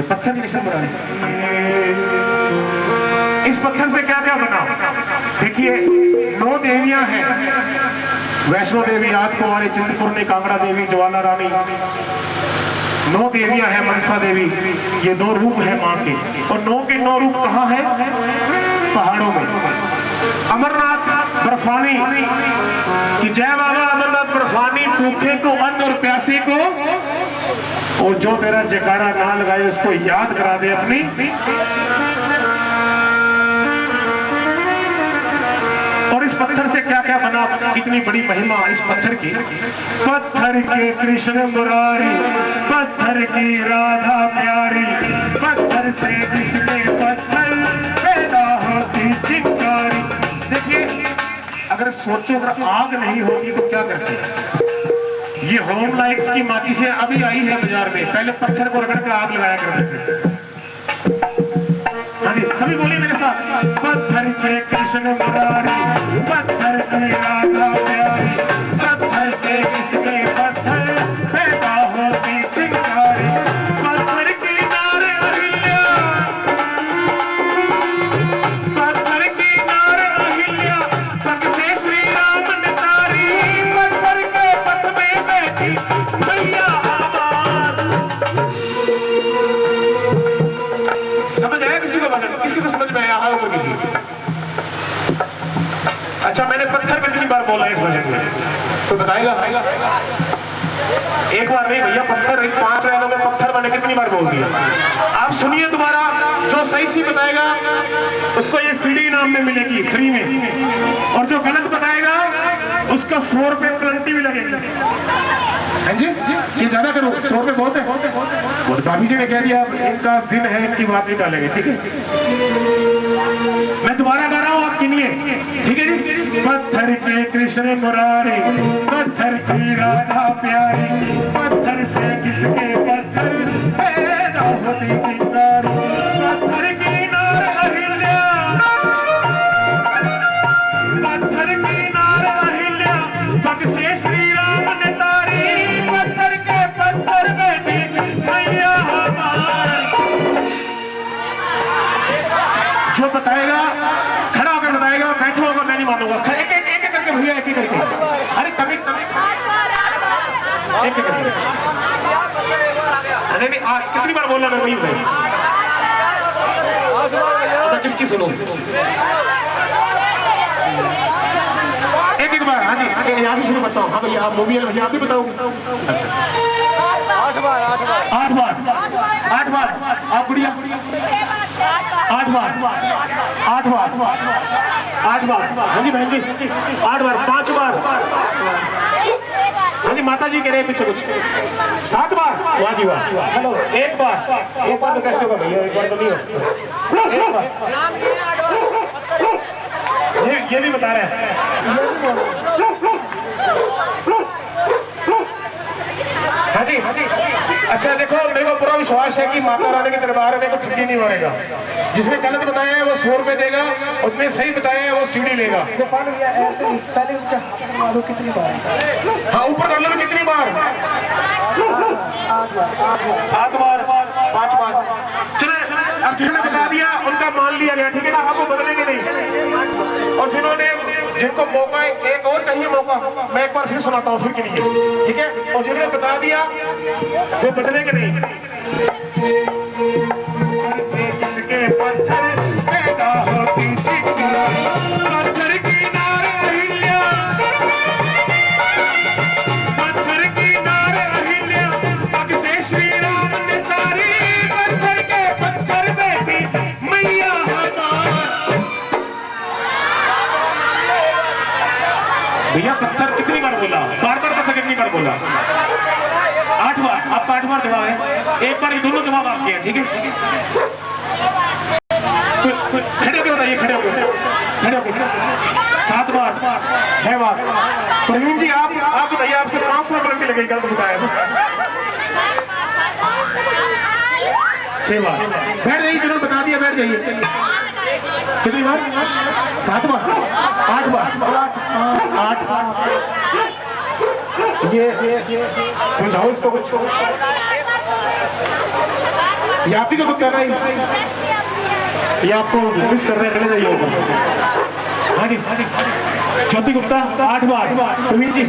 पत्थर की निशान बना। इस पत्थर से क्या क्या बना? देखिए 9 देवियां हैं, वैष्णो देवी, याद कुमारी, चिंतपूर्णी, कांगड़ा देवी, ज्वाला रानी, 9 देवियां हैं, मनसा देवी। ये 9 रूप है माँ के, और 9 के 9 रूप कहाँ है? पहाड़ों में। अमरनाथ बर्फानी कि जय बाबा अमरनाथ बर्फानी, भूखे को अन्न और प्यासे को, और जो तेरा जयकारा ना लगाए उसको याद करा दे अपनी। और इस पत्थर से क्या क्या बना, कितनी बड़ी महिमा इस पत्थर की। पत्थर के कृष्ण मुरारी, पत्थर की राधा प्यारी, पत्थर से जिसने पत्थर पैदा होती चिंगारी। देखिए अगर सोचो अगर आग नहीं होगी तो क्या करते? ये होम लाइट्स की माचिसें अभी आई है बाजार में, पहले पत्थर को रगड़ कर आग लगाया करते थे। हाँ जी, सभी बोलिए मेरे साथ। पत्थर के कृष्ण मुरारी, पत्थर की राधा प्यारी, पत्थर से किसके पत्थर पैदा होती चिंगारी। पत्थर की नार अहिल्या, पत्थर की नार अहिल्या, पग से श्री राम ने तारी। पत्थर के पथ में बैठी मैया आबाद। समझ आया किसी को भजन? किसकी तो समझ में आया? हाँ ऊपर कीजिए। अच्छा, मैंने पत्थर कितनी बार बोला इस भजन में तो बताएगा? एक बार नहीं भैया, पत्थर 5 लाइनों में पत्थर मैंने कितनी बार बोल दिया। आप सुनिए दोबारा, जो सही सी बताएगा उसको ये सीडी इनाम में मिलेगी फ्री में, और जो गलत बताएगा उसका 100 रुपए पेनल्टी भी लगेगी। हाँ जी, ये ज्यादा करो, 100 रुपए बहुत है। वो भाभी जी ने कह दिया इनका दिन है, इनकी बात नहीं डालेंगे, ठीक है? मैं दोबारा गा रहा हूँ, आप गिनिए, ठीक है जी? पत्थर के कृष्ण मुरारी, पत्थर की राधा प्यारी, पत्थर से किसके पत्थर पैदा होती चिंगारी। पत्थर की नार अहिल्या, पत्थर की नार अहिल्या, पग से श्री राम ने तारी। पत्थर के पत्थर बैठी मैया हमारी। जो बताएगा खड़ा होकर बताएगा, बैठा होगा मैं नहीं मानूंगा। एक एक करके भैया, एक एक करके। अरे तभी एक एक करके। नहीं कितनी बार बोलना मैं वही बताइए। अच्छा किसकी सुनो? एक एक बार। हाँ जी, यहाँ से शुरू करता हूँ। हाँ भैया, आप मूवी है भैया, आप भी बताओगे? अच्छा 8 बार 8 बार। आप गुड़िया 8 बार। हाँ जी बहन जी 8 बार। 5 बार। हाँ जी, माता जी कह रहे हैं पीछे कुछ। 7 बार। वाह जी वाह। 1 बार तो कैसे होगा भैया? 1 बार तो नहीं हो सकता। 1 बार। ये भी बता रहे हैं। हाँ जी। अच्छा देखो, मेरे को पूरा विश्वास है कि माता रानी के दरबार में कोई ठगी नहीं मारेगा। जिसने गलत बताया है वो 100 रुपए देगा, और जिसने सही बताया है वो सीढ़ी लेगा। गोपाल भैया ऐसे पहले उनके हाथ में मारो कितनी बार? हाँ ऊपर कर लो कितनी बार? 7 बार 5 बार। चले, अब जिन्होंने बता दिया उनका मान लिया गया, ठीक है ना? आपको बदलेंगे नहीं। और जिनको मौका, एक और चाहिए मौका, मैं एक बार फिर सुनाता हूँ, फिर के लिए, ठीक है? और जिन्होंने बता दिया वो बदलेंगे नहीं। किसके पत्थर पैदा होती चिंगारी। पत्थर की नार अहिल्या, पत्थर की नार अहिल्या, पग से श्री राम ने तारी। पत्थर के पत्थर बैठी मैया हमारी। भैया पत्थर कितनी बार बोला? बार पत्थर कितनी बार बोला? 8 बार। आपका 8 बार जवाब है। 1 बार ये दोनों जवाब आपके हैं, ठीक है? खड़े होकर बताइए, खड़े होकर। 7 बार 6 बार। प्रवीण जी आप बताइए, आपसे 500 करंट लगेगी, गलत बताया था। 6 बार। बैठ जाइए, चलो बता दिया, बैठ जाइए। कितनी बार? 7 बार 8 बार 8। ये समझाओ इसको कुछ। ये आप ही का तुक्का है, ये आपको मिस कर रहे हैं, चले जाइए ऊपर। हाँ जी ज्योति गुप्ता 8 बार। प्रवीण जी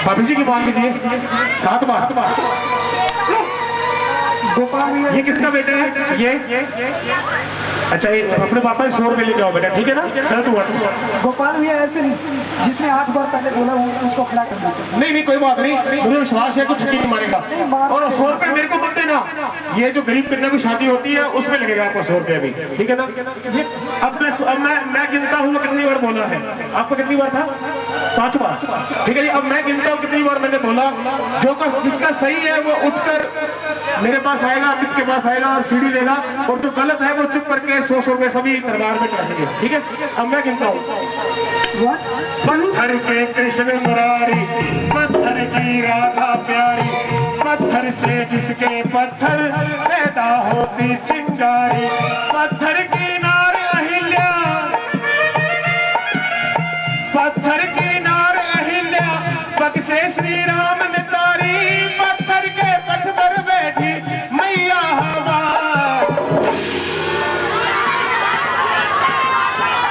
भाभी जी की बात कीजिए 7 बार। गोपाल भैया ये किसका बेटा है? ये अच्छा, ये अपने पापा से 100 रुपये लेके आओ बेटा, ठीक है ना? गलत हुआ तो गोपाल भैया ऐसे नहीं, जिसने 8 बार पहले बोला वो उसको खड़ा कर दीजिए। नहीं कोई बात नहीं, मुझे विश्वास है कि ठगी नहीं मारेगा। और 100 रुपये मेरे को मत देना, ये जो गरीब कन्या की शादी होती है उसमें लगेगा आपको 100 रुपये भी, ठीक है ना? अब मैं गिनता हूँ कितनी बार बोला है, आपको कितनी बार था? 5 बार, ठीक है जी। अब मैं गिनता हूँ कितनी बार मैंने बोला, जिसका सही है वो उठकर मेरे पास आएगा, अमित के पास आएगा और सीढ़ी लेगा, और जो गलत है वो चुप करके 100 रुपए सभी दरबार में चढ़ाएंगे, ठीक है? अब मैं गिनता हूँ। पत्थर के कृष्ण मुरारी, पत्थर की राधा प्यारी, पत्थर से जिसके पत्थर पैदा होती चिंगारी, पत्थर की नार अहिल्या, पत्थर की नार अहिल्या, बक्से श्री राम ने तारी, पत्थर के पथ पर बैठी मैया हवा।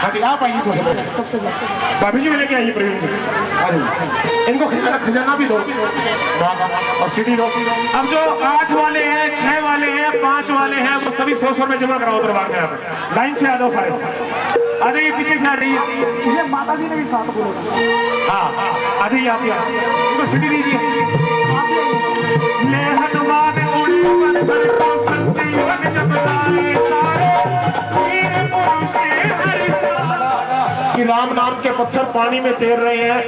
हाँ जी आप आइए सबसे भाभी जी में लेके आइए, प्रवीण जी आ जाइए। इनको खजाना भी दो और सीढ़ी दो। अब जो 8 वाले हैं, 6 वाले हैं, 5 वाले हैं, वो सभी 100 रुपए जमा कराओ दरबार में। आप लाइन से आ जाओ सारे, आ जाइए, पीछे से आ जाइए। ये माता जी ने भी 7 बोला। हाँ आ जाइए आप, उनको सीढ़ी दीजिए। ले हनुमान उड़े पत्थर को संजीवन जब लाए सारे, वीर पुरुष हरि सारा। कि राम नाम के पत्थर पानी में तैर रहे हैं,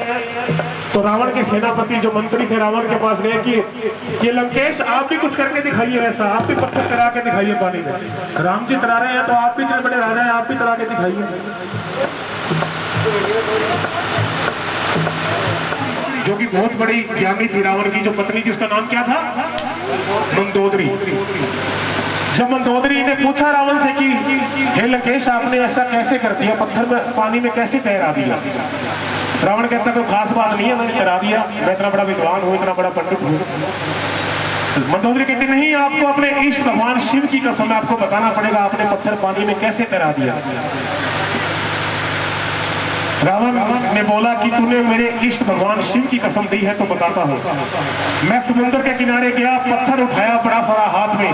तो रावण के सेनापति जो मंत्री थे रावण के पास गए कि लंकेश आप भी कुछ करके दिखाइए, ऐसा आप भी पत्थर तैरा के दिखाइए पानी में। राम जी तैरा रहे हैं तो आप भी इतने बड़े राजा हैं, आप भी तैरा के दिखाइए। जो कि बहुत बड़ी ज्ञानी थी रावण की जो पत्नी थी, उसका नाम क्या था? मंदोदरी। जब मंदोदरी ने पूछा रावण से कि हे लंकेश आपने ऐसा कैसे कर दिया, पत्थर में पानी में कैसे तैरा दिया? रावण कहता कोई खास बात नहीं है, मैंने तैरा दिया, मैं इतना बड़ा विद्वान हूँ, इतना बड़ा पंडित हूँ। मंदोदरी कहती नहीं, आपको अपने इष्ट भगवान शिव की कसम आपको बताना पड़ेगा आपने पत्थर पानी में कैसे तैरा दिया। रावण ने बोला कि तूने मेरे इष्ट भगवान शिव की कसम दी है तो बताता हूँ। मैं समुद्र के किनारे गया, पत्थर उठाया बड़ा सारा हाथ में,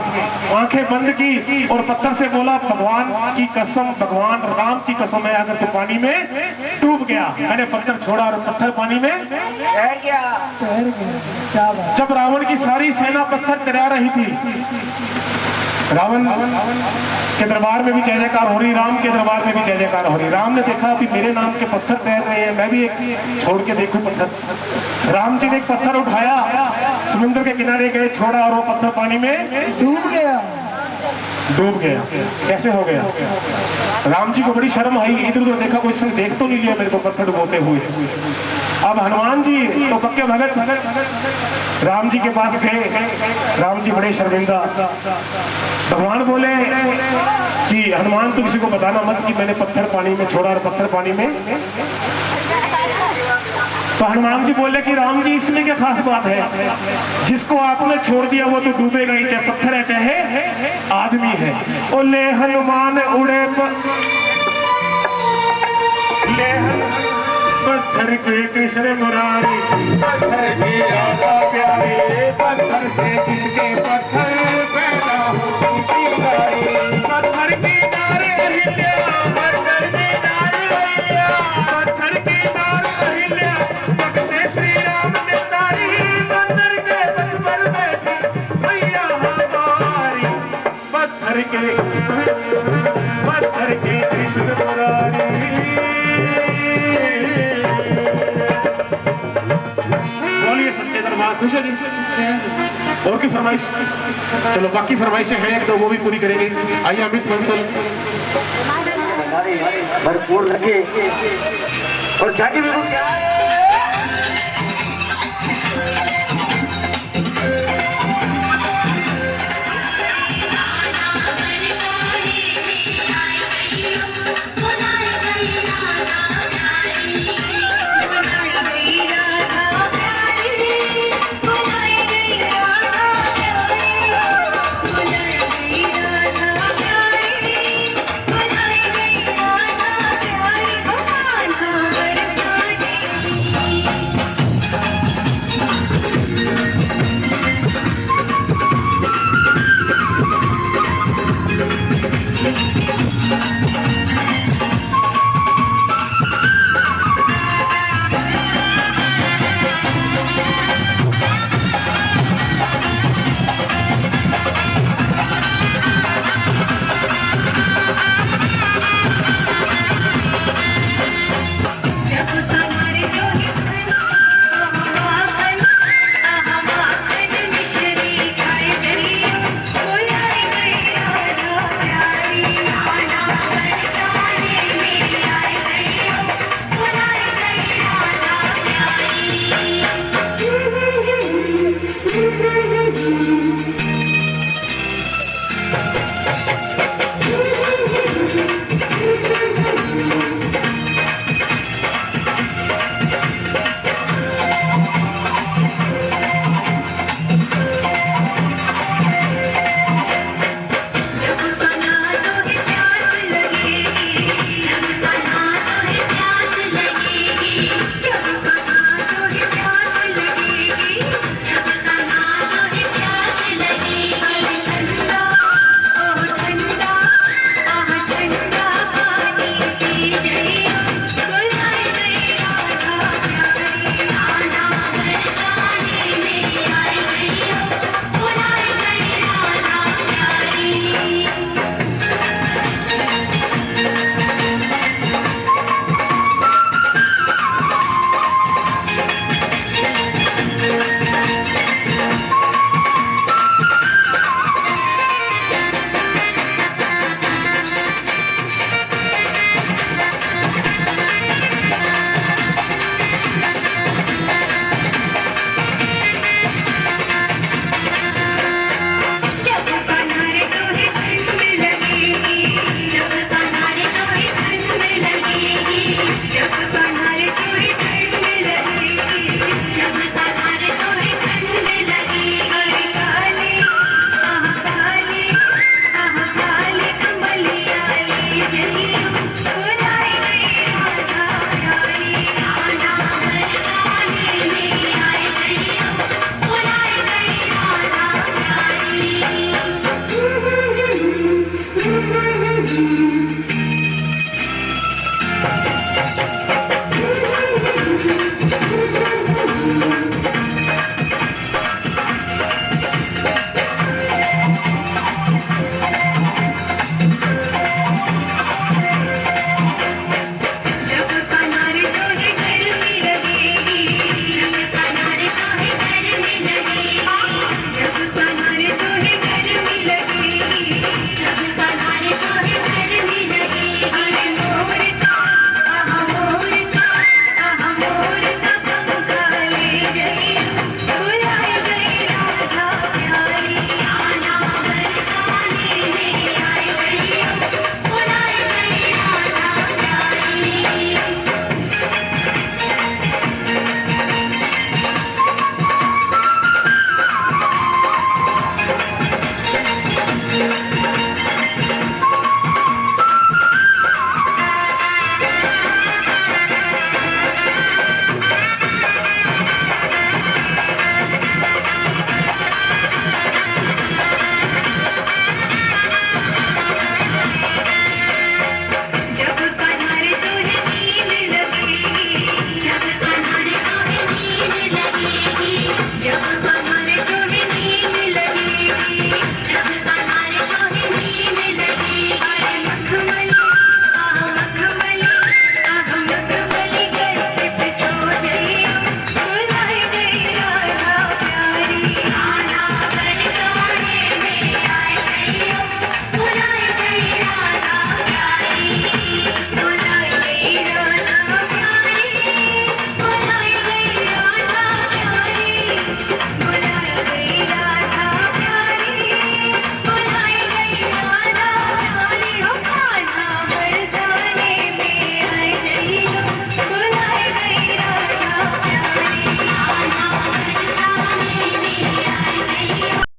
आंखें बंद की और पत्थर से बोला भगवान की कसम, भगवान राम की कसम है, अगर तू पानी में डूब गया। मैंने पत्थर छोड़ा और पत्थर पानी में तैर गया। क्या बात। जब रावण की सारी सेना पत्थर तैरा रही थी, रावण के दरबार में भी जय जयकार हो रही, राम के दरबार में भी जय जयकार हो रही। राम ने देखा कि मेरे नाम के पत्थर तैर रहे हैं, मैं भी एक छोड़ के देखूं पत्थर। राम जी ने एक पत्थर उठाया, समुद्र के किनारे गए, छोड़ा और वो पत्थर पानी में डूब गया। कैसे हो गया? राम जी को बड़ी शर्म आई, इधर उधर देखा, कोई इसने देख तो नहीं लिया मेरे को पत्थर डुबोते हुए। अब हनुमान जी तो पक्के भगत राम जी के पास गए। राम जी बड़े शर्मिंदा। भगवान बोले कि हनुमान तू किसी को बताना मत कि मैंने पत्थर पानी में छोड़ा और पत्थर पानी में। तो हनुमान जी बोले कि राम जी इसमें क्या खास बात है, जिसको आपने छोड़ दिया वो तो डूबेगा ही, चाहे पत्थर है चाहे आदमी है। ओ ले हनुमान उड़े पत्थर के कृष्ण मुरारी, पत्थर की राधा प्यारी, पत्थर से किसके पत्थर पैदा होती चिंगारी, पत्थर की नार अहिल्या, पत्थर की नार अहिल्या, पत्थर की नार अहिल्या, बक्से श्री राम ने तारी, पत्थर के पथ पर बैठी मैया हमारी, पत्थर के कृष्ण मुरारी। खुश है जी? और की फरमाइश? चलो बाकी फरमाइशें हैं तो वो भी पूरी करेंगे। आइए अमित बंसल। हमारे भरपूर रखे और जाके भी वो क्या है